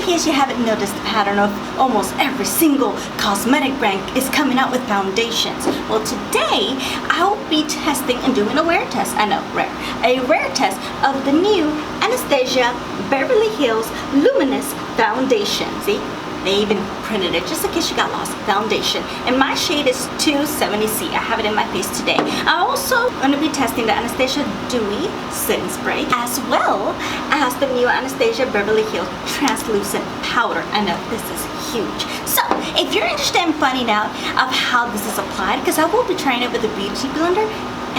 case you haven't noticed the pattern of almost every single cosmetic brand is coming out with foundations. Well, today I'll be testing and doing a wear test. I know, rare. A wear test of the new Anastasia Beverly Hills Luminous Foundation. See? They even printed it just in case you got lost. Foundation. And my shade is 270C. I have it in my face today. I'm also going to be testing the Anastasia Dewy Setting Spray, as well as the new Anastasia Beverly Hills Translucent Powder. I know, this is huge. So, if you're interested in finding out of how this is applied, because I will be trying it with a beauty blender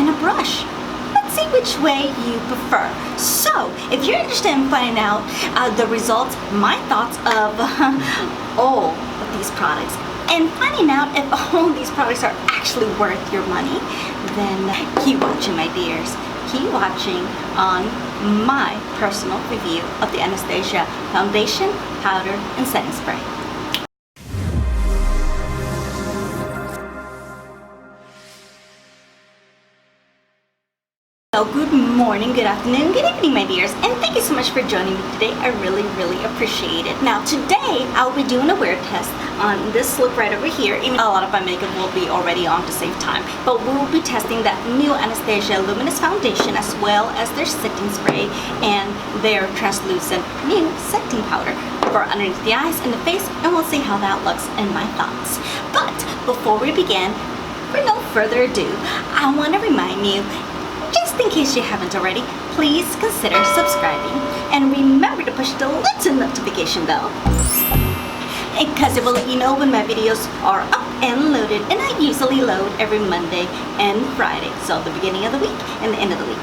and a brush. See which way you prefer. So, if you're interested in finding out the results, my thoughts of all of these products, and finding out if all these products are actually worth your money, then keep watching, my dears. Keep watching on my personal review of the Anastasia Foundation, Powder, and Setting Spray. Good morning, good afternoon, good evening, my dears, and thank you so much for joining me today. I really appreciate it. Now today I'll be doing a wear test on this look right over here. Even a lot of my makeup will be already on to save time, but we will be testing that new Anastasia Luminous Foundation, as well as their setting spray and their translucent new setting powder for underneath the eyes and the face, and we'll see how that looks and my thoughts. But before we begin, for no further ado, I want to remind you, just in case you haven't already, please consider subscribing and remember to push the little notification bell, because it will let you know when my videos are up and loaded, and I usually load every Monday and Friday, so the beginning of the week and the end of the week.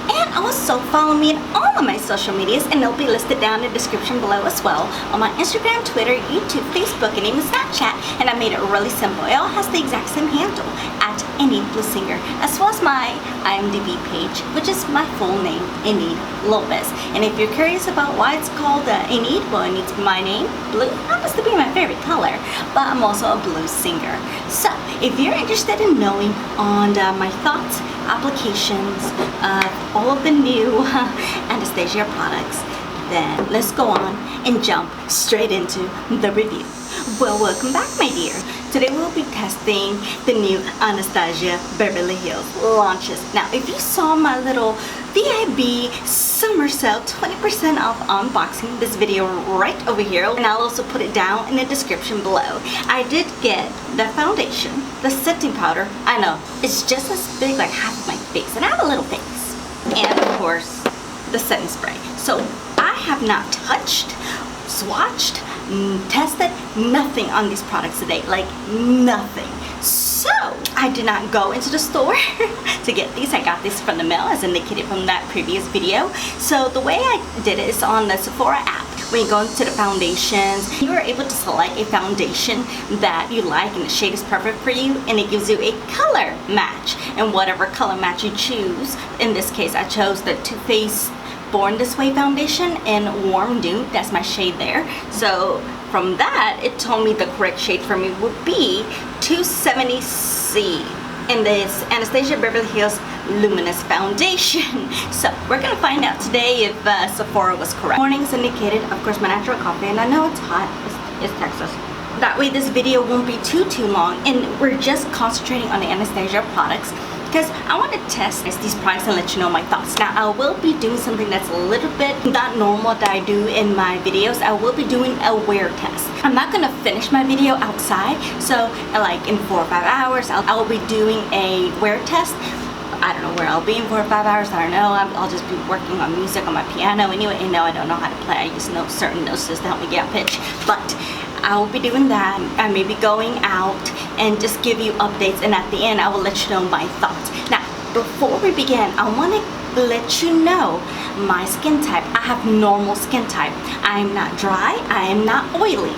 And also follow me on all of my social medias, and they'll be listed down in the description below as well, on my Instagram, Twitter, YouTube, Facebook, and even Snapchat. And I made it really simple. It all has the exact same handle, at Enidbluesinger, as well as my IMDb page, which is my full name, Enid Lopez. And if you're curious about why it's called Enid, well, it's my name. Blue happens to be my favorite color, but I'm also a blues singer. So if you're interested in knowing on my thoughts, applications of all of the new Anastasia products, then let's go on and jump straight into the review. Well, welcome back, my dear. Today we'll be testing the new Anastasia Beverly Hills launches. Now, if you saw my little VIB summer sale 20% off unboxing, this video right over here, and I'll also put it down in the description below. I did get the foundation, the setting powder. I know, it's just as big, like half of my face, and I have a little face. And of course, the setting spray. So I have not touched, swatched, tested nothing on these products today, like nothing. So I did not go into the store to get these. I got these from the mail, as indicated from that previous video. So the way I did it is on the Sephora app. When you go into the foundations, you are able to select a foundation that you like and the shade is perfect for you, and it gives you a color match, and whatever color match you choose. In this case, I chose the Too Faced Born This Way foundation in Warm Nude. That's my shade there. So from that, it told me the correct shade for me would be 270C in this Anastasia Beverly Hills Luminous Foundation. So we're gonna find out today if Sephora was correct. Morning's indicated, of course, my natural coffee, and I know it's hot. It's Texas. That way this video won't be too long, and we're just concentrating on the Anastasia products, because I want to test these products and let you know my thoughts. Now, I will be doing something that's a little bit not normal that I do in my videos. I will be doing a wear test. I'm not going to finish my video outside, so like in 4 or 5 hours, I will be doing a wear test. I don't know where I'll be in 4 or 5 hours. I don't know. I'll just be working on music on my piano anyway. And no, I don't know how to play. I use certain notes to help me get on pitch. But I will be doing that. I may be going out and just give you updates, and at the end I will let you know my thoughts. Now, before we begin, I want to let you know my skin type. I have normal skin type. I am not dry. I am not oily.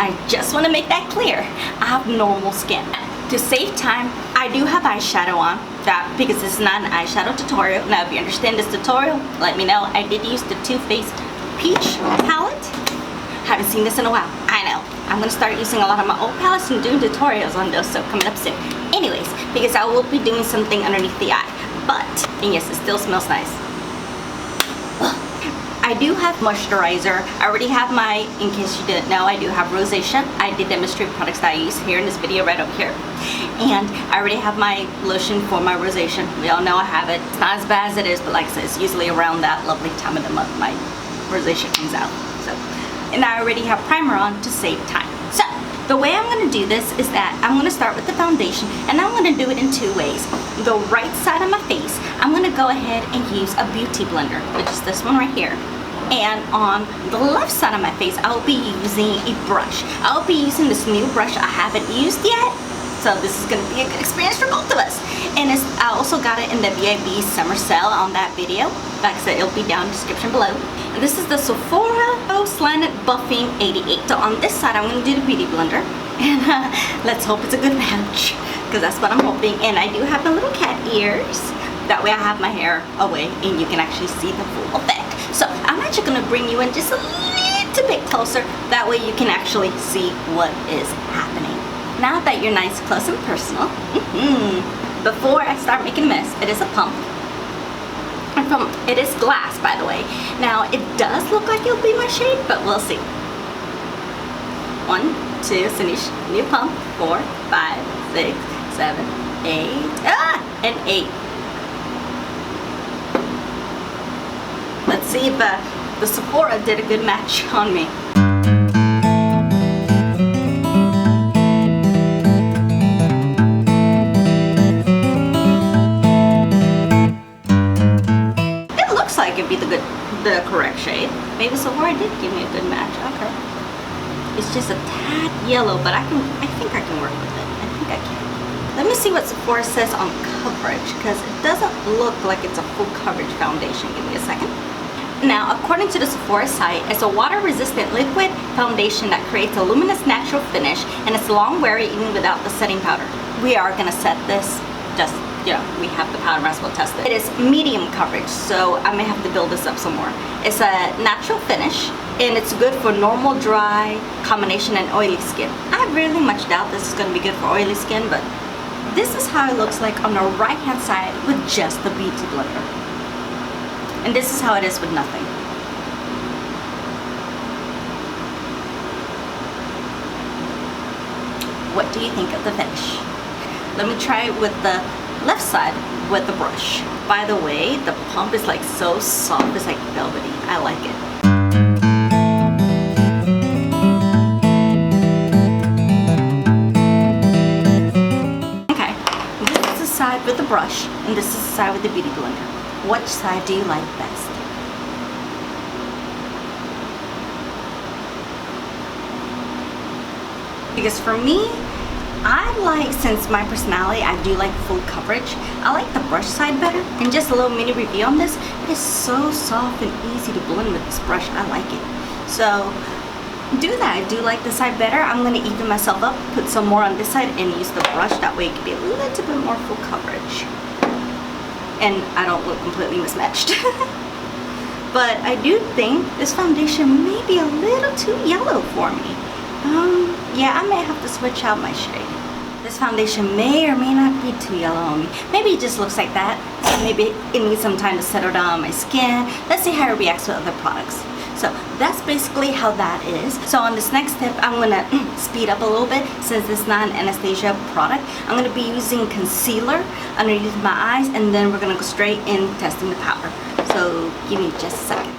I just want to make that clear. I have normal skin. To save time, I do have eyeshadow on, because this is not an eyeshadow tutorial. Now, if you understand this tutorial, let me know. I did use the Too Faced Peach palette. Haven't seen this in a while. I know. I'm going to start using a lot of my old palettes and doing tutorials on those, so coming up soon. Anyways, because I will be doing something underneath the eye. But, and yes, it still smells nice. I do have moisturizer. I already have my, in case you didn't know, I do have rosacea. I did demonstrate products that I use here in this video right over here. And I already have my lotion for my rosacea. We all know I have it. It's not as bad as it is, but like I said, it's usually around that lovely time of the month my rosacea comes out. So, and I already have primer on to save time. So, the way I'm going to do this is that I'm going to start with the foundation, and I'm going to do it in two ways. The right side of my face, I'm going to go ahead and use a beauty blender, which is this one right here. And on the left side of my face, I'll be using a brush. I'll be using this new brush I haven't used yet, so this is going to be a good experience for both of us. And I also got it in the VIB summer sale on that video. Like I said, it'll be down in the description below. And this is the Sephora Slanted Buffing 88. So on this side, I'm going to do the beauty blender. And let's hope it's a good match, because that's what I'm hoping. And I do have the little cat ears. That way I have my hair away and you can actually see the full effect. So I'm actually going to bring you in just a little bit closer. That way you can actually see what is happening. Now that you're nice, close, and personal, before I start making a mess, it is a pump. It is glass, by the way. Now, it does look like it'll be my shade, but we'll see. 1, 2, finish. New pump. 4, 5, 6, 7, 8, and 8. Let's see if the Sephora did a good match on me. It'd be the correct shade. Maybe Sephora did give me a good match. Okay. It's just a tad yellow, but I think I can work with it. I think I can. Let me see what Sephora says on coverage, because it doesn't look like it's a full coverage foundation. Give me a second. Now, according to the Sephora site, it's a water-resistant liquid foundation that creates a luminous natural finish, and it's long-wearing even without the setting powder. We are gonna set this just. Yeah, we have the powder, might as well test it. It is medium coverage, so I may have to build this up some more. It's a natural finish, and it's good for normal, dry, combination, and oily skin. I really much doubt this is going to be good for oily skin, but this is how it looks like on the right-hand side with just the beauty blender. And this is how it is with nothing. What do you think of the finish? Let me try it with the left side with the brush. By the way, the pump is like so soft, it's like velvety. I like it. Okay, this is the side with the brush, and this is the side with the beauty blender. Which side do you like best? Because for me, I like, since my personality, I do like full coverage. I like the brush side better. And just a little mini review on this. It is so soft and easy to blend with this brush. I like it. So do that. I do like this side better. I'm going to even myself up, put some more on this side, and use the brush. That way it can be a little bit more full coverage. And I don't look completely mismatched. But I do think this foundation may be a little too yellow for me. Yeah, I may have to switch out my shade. This foundation may or may not be too yellow on me. Maybe it just looks like that. Maybe it needs some time to settle down on my skin. Let's see how it reacts with other products. So that's basically how that is. So on this next step, I'm gonna speed up a little bit since it's not an Anastasia product. I'm gonna be using concealer underneath my eyes, and then we're gonna go straight in testing the powder. So give me just a second.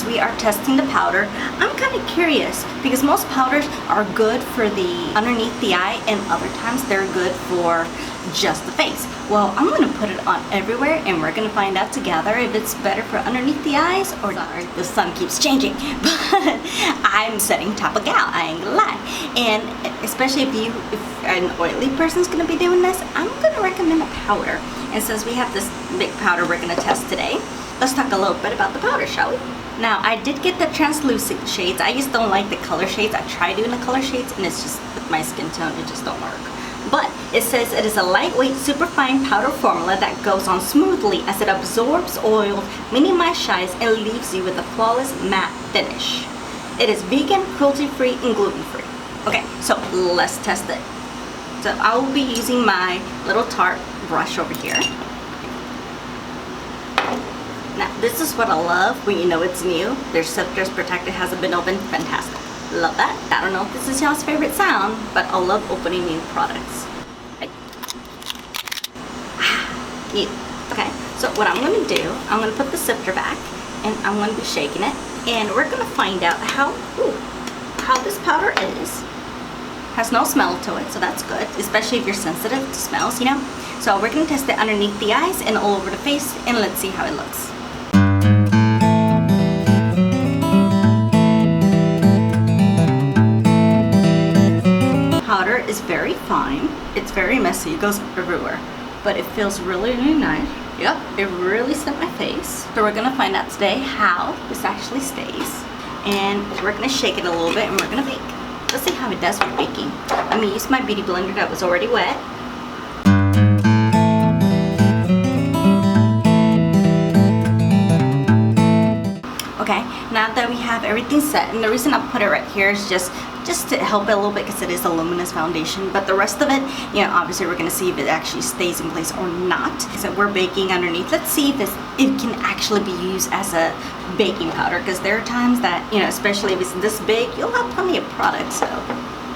We are testing the powder. I'm kind of curious because most powders are good for the underneath the eye, and other times they're good for just the face. Well, I'm going to put it on everywhere, and we're going to find out together if it's better for underneath the eyes or not. The sun keeps changing, but I'm setting type of gal, I ain't gonna lie. And especially if an oily person's going to be doing this, I'm going to recommend a powder. And since we have this big powder we're going to test today, let's talk a little bit about the powder, shall we? Now, I did get the translucent shades. I just don't like the color shades. I tried doing the color shades, and it's just, with my skin tone, it just don't work. But it says it is a lightweight, superfine powder formula that goes on smoothly as it absorbs oil, minimizes shines, and leaves you with a flawless matte finish. It is vegan, cruelty-free, and gluten-free. Okay, so let's test it. So I will be using my little Tarte brush over here. Now, this is what I love when you know it's new. Their sifter's protected, hasn't been opened. Fantastic. Love that. I don't know if this is y'all's favorite sound, but I love opening new products. New. Okay, so what I'm going to do, I'm going to put the sifter back, and I'm going to be shaking it, and we're going to find out how this powder is. Has no smell to it, so that's good, especially if you're sensitive to smells, you know. So we're going to test it underneath the eyes and all over the face, and let's see how it looks. Powder is very fine. It's very messy. It goes everywhere, but it feels really, really nice. Yep, it really set my face. So we're gonna find out today how this actually stays, and we're gonna shake it a little bit, and we're gonna bake. Let's see how it does with baking. I'm gonna use my beauty blender that was already wet. Okay, now that we have everything set, and the reason I put it right here is just to help it a little bit because it is a luminous foundation, but the rest of it, you know, obviously we're going to see if it actually stays in place or not. So we're baking underneath. Let's see if it can actually be used as a baking powder, because there are times that, you know, especially if it's this big, you'll have plenty of product. So,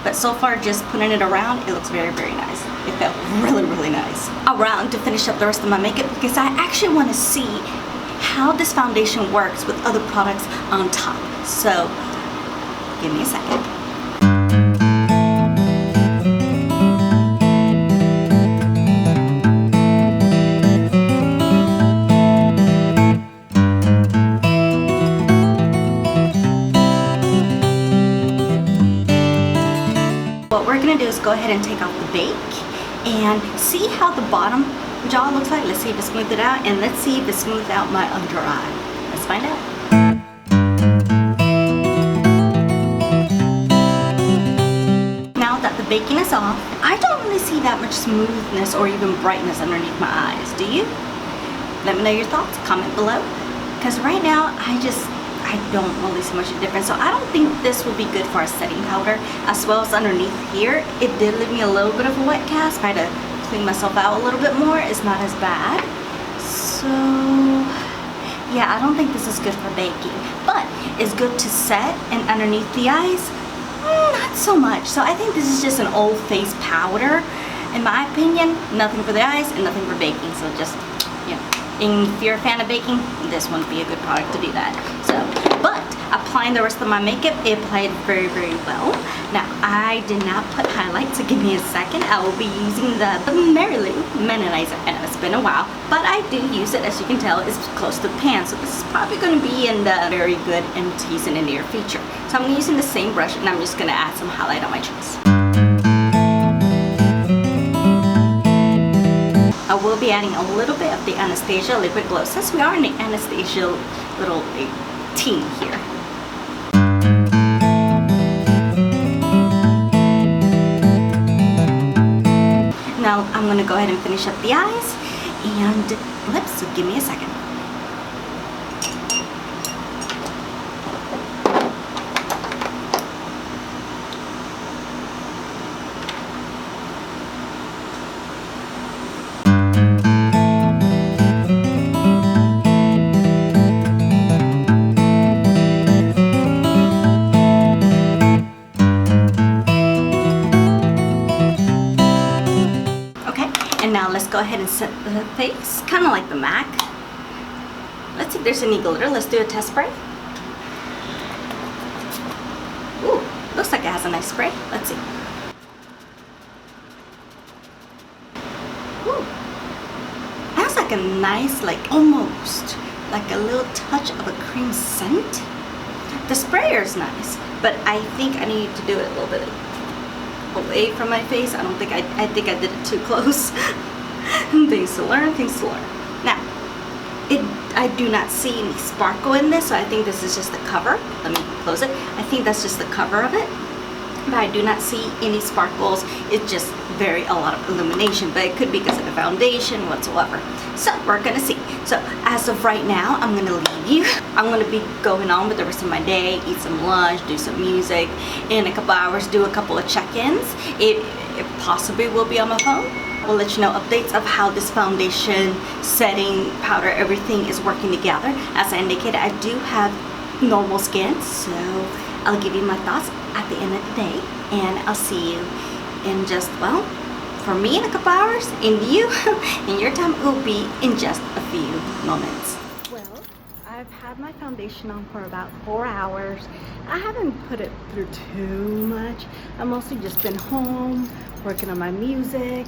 but so far just putting it around, it looks very, very nice. It felt really, really nice. Around to finish up the rest of my makeup, because I actually want to see how this foundation works with other products on top. So give me a second. What we're gonna do is go ahead and take off the bake and see how the bottom jaw looks like. Let's see if it's smoothed it out, and let's see if it smoothed out my under eye. Let's find out. Now that the baking is off, I don't really see that much smoothness or even brightness underneath my eyes. Do you? Let me know your thoughts. Comment below. Because right now, I don't really see much of a difference. So I don't think this would be good for a setting powder. As well as underneath here, it did leave me a little bit of a wet cast. Try to clean myself out a little bit more. It's not as bad. So yeah, I don't think this is good for baking, but it's good to set, and underneath the eyes, not so much. So I think this is just an old face powder, in my opinion. Nothing for the eyes and nothing for baking. So just, you know, if you're a fan of baking, this wouldn't be a good product to do that. So, but applying the rest of my makeup, it applied very, very well. Now, I did not put highlight, so give me a second. I will be using the Mary Lou Menonizer. I know it's been a while, but I do use it. As you can tell, it's close to pan, so this is probably going to be in the very good and tease in the near future. So I'm using the same brush, and I'm just going to add some highlight on my cheeks. I will be adding a little bit of the Anastasia Liquid Glow, since we are in the Anastasia little team here. Now I'm going to go ahead and finish up the eyes and lips, so give me a second. Now let's go ahead and set the face, kind of like the MAC. Let's see if there's any glitter. Let's do a test spray. Ooh, looks like it has a nice spray. Let's see. Ooh, it has like a nice, like almost like a little touch of a cream scent. The sprayer is nice, but I think I need to do it a little bit away from my face. I don't think I think I did it too close. Things to learn, things to learn. Now, I do not see any sparkle in this, so I think this is just the cover. Let me close it. I think that's just the cover of it, but I do not see any sparkles. It's just a lot of illumination, but it could be because of the foundation whatsoever. So we're gonna see. So as of right now, I'm gonna leave you. I'm gonna be going on with the rest of my day, eat some lunch, do some music. In a couple hours, do a couple of check-ins. It possibly will be on my phone. I'll let you know updates of how this foundation, setting, powder, everything is working together. As I indicated, I do have normal skin, so I'll give you my thoughts at the end of the day, and I'll see you in just, well, for me in a couple hours, and you in your time it will be in just a few moments. Well, I've had my foundation on for about 4 hours. I haven't put it through too much. I've mostly just been home working on my music,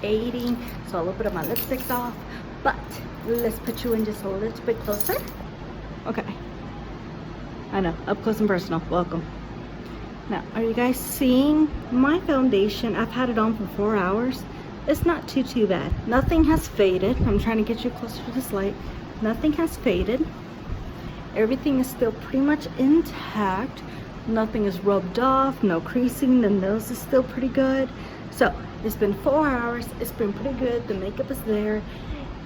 eating, so a little bit of my lipstick's off, but let's put you in just a little bit closer. Okay, I know, up close and personal. Welcome. Now, are you guys seeing my foundation? I've had it on for 4 hours. It's not too bad. Nothing has faded. I'm trying to get you closer to this light. Nothing has faded. Everything is still pretty much intact. Nothing is rubbed off, no creasing. The nose is still pretty good. So it's been 4 hours. It's been pretty good. The makeup is there.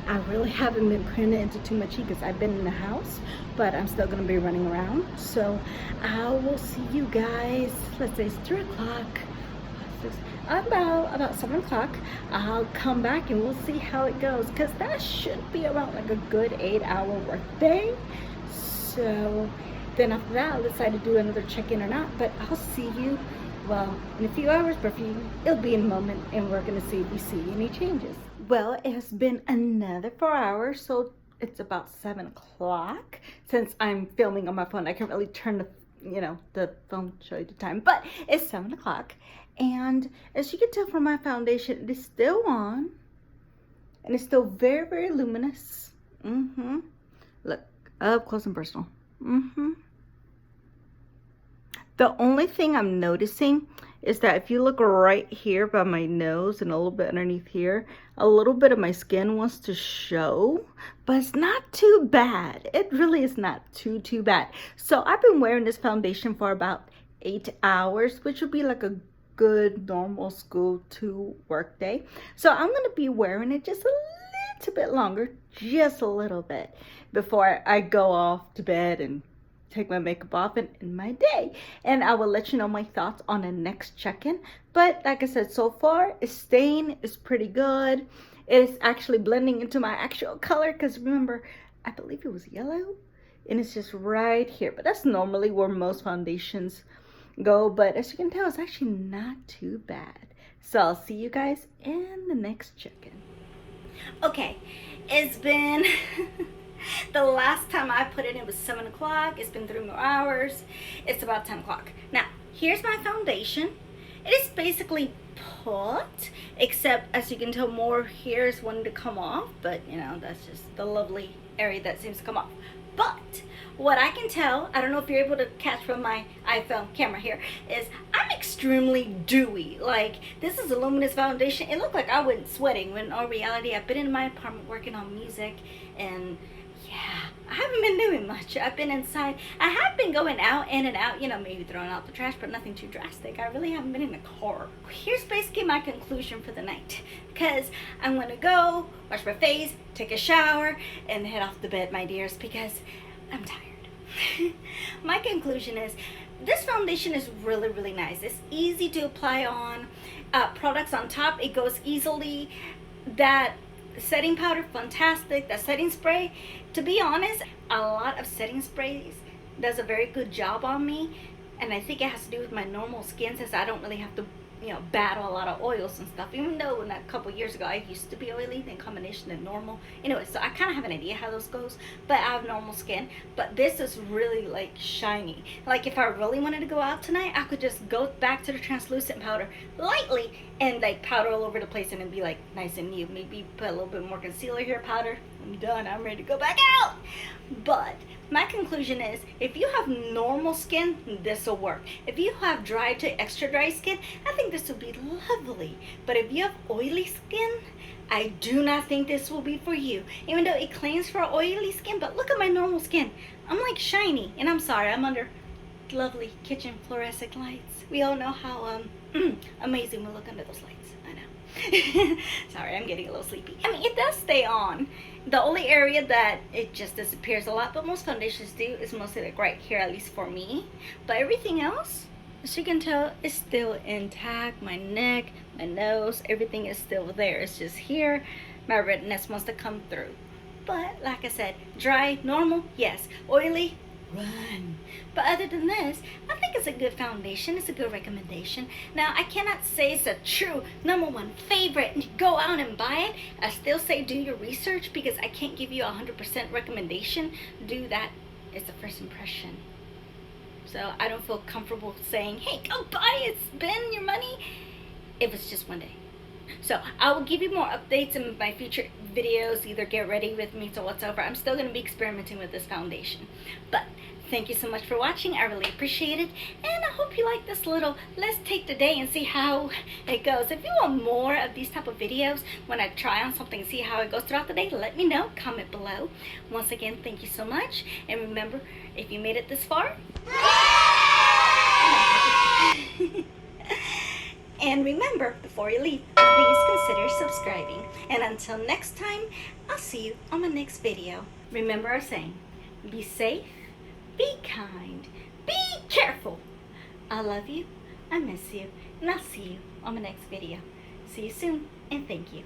I really haven't been putting it into too much heat because I've been in the house, but I'm still going to be running around. So I will see you guys, let's say it's 3 o'clock, about 7 o'clock. I'll come back and we'll see how it goes, because that should be around like a good 8-hour work day. So then after that, I'll decide to do another check-in or not, but I'll see you, well, in a few hours, but for you, it'll be in a moment, and we're going to see if we see any changes. Well, it has been another 4 hours, so it's about 7 o'clock. Since I'm filming on my phone, I can't really turn the phone to show you the time, but it's 7 o'clock. And as you can tell from my foundation, it is still on, and it's still very luminous. Look, up close and personal. The only thing I'm noticing is that if you look right here by my nose and a little bit underneath here, a little bit of my skin wants to show, but it's not too bad. It really is not too bad. So I've been wearing this foundation for about 8 hours, which would be like a good normal school to work day. So I'm going to be wearing it just a little bit longer, just a little bit, before I go off to bed and take my makeup off and end my day. And I will let you know my thoughts on the next check-in. But like I said, so far it's staying, it's pretty good. It's actually blending into my actual color, because remember, I believe it was yellow, and it's just right here. But that's normally where most foundations go, but as you can tell, it's actually not too bad. So I'll see you guys in the next check-in. Okay, it's been the last time I put it in was 7 o'clock. It's been 3 more hours. It's about 10 o'clock. Now, here's my foundation. It is basically put, except as you can tell, more here is wanting to come off, but you know, that's just the lovely area that seems to come off. But what I can tell, I don't know if you're able to catch from my iPhone camera here, is I'm extremely dewy. Like, this is a luminous foundation. It looked like I wasn't sweating, when in all reality, I've been in my apartment working on music, and yeah, I haven't been doing much. I've been inside. I have been going out, in and out, you know, maybe throwing out the trash, but nothing too drastic. I really haven't been in the car. Here's basically my conclusion for the night, because I'm going to go wash my face, take a shower, and head off to bed, my dears, because I'm tired. My conclusion is, this foundation is really nice. It's easy to apply on. Products on top, it goes easily. That setting powder, fantastic. That setting spray, to be honest, a lot of setting sprays does a very good job on me, and I think it has to do with my normal skin, since I don't really have to, you know, battle a lot of oils and stuff, even though a couple years ago I used to be oily in combination to normal. Anyway, so I kind of have an idea how those goes, but I have normal skin. But this is really like shiny. Like, if I really wanted to go out tonight, I could just go back to the translucent powder lightly and like powder all over the place, and it'd be like nice and new. Maybe put a little bit more concealer here, powder. I'm done. I'm ready to go back out. But my conclusion is, if you have normal skin, this will work. If you have dry to extra dry skin, I think this will be lovely. But if you have oily skin, I do not think this will be for you. Even though it claims for oily skin, but look at my normal skin. I'm like shiny, and I'm sorry, I'm under lovely kitchen fluorescent lights. We all know how amazing we look under those lights. I know. Sorry, I'm getting a little sleepy. I mean, it does stay on. The only area that it just disappears a lot, but most foundations do, is mostly like right here, at least for me. But everything else, as you can tell, is still intact. My neck, my nose, everything is still there. It's just here, my redness wants to come through. But like I said, dry, normal, yes. Oily, run. But other than this, I think it's a good foundation. It's a good recommendation. Now, I cannot say it's a true #1 favorite. Go out and buy it. I still say do your research because I can't give you a 100% recommendation. Do that. It's a first impression. So I don't feel comfortable saying, hey, go buy it, spend your money. It was just one day. So I will give you more updates in my future videos. Either get ready with me or whatsoever. I'm still going to be experimenting with this foundation. But thank you so much for watching. I really appreciate it. And I hope you like this little let's take the day and see how it goes. If you want more of these type of videos when I try on something and see how it goes throughout the day, let me know. Comment below. Once again, thank you so much. And remember, if you made it this far, and remember, before you leave, please consider subscribing. And until next time, I'll see you on my next video. Remember our saying, be safe, be kind, be careful. I love you, I miss you, and I'll see you on my next video. See you soon, and thank you.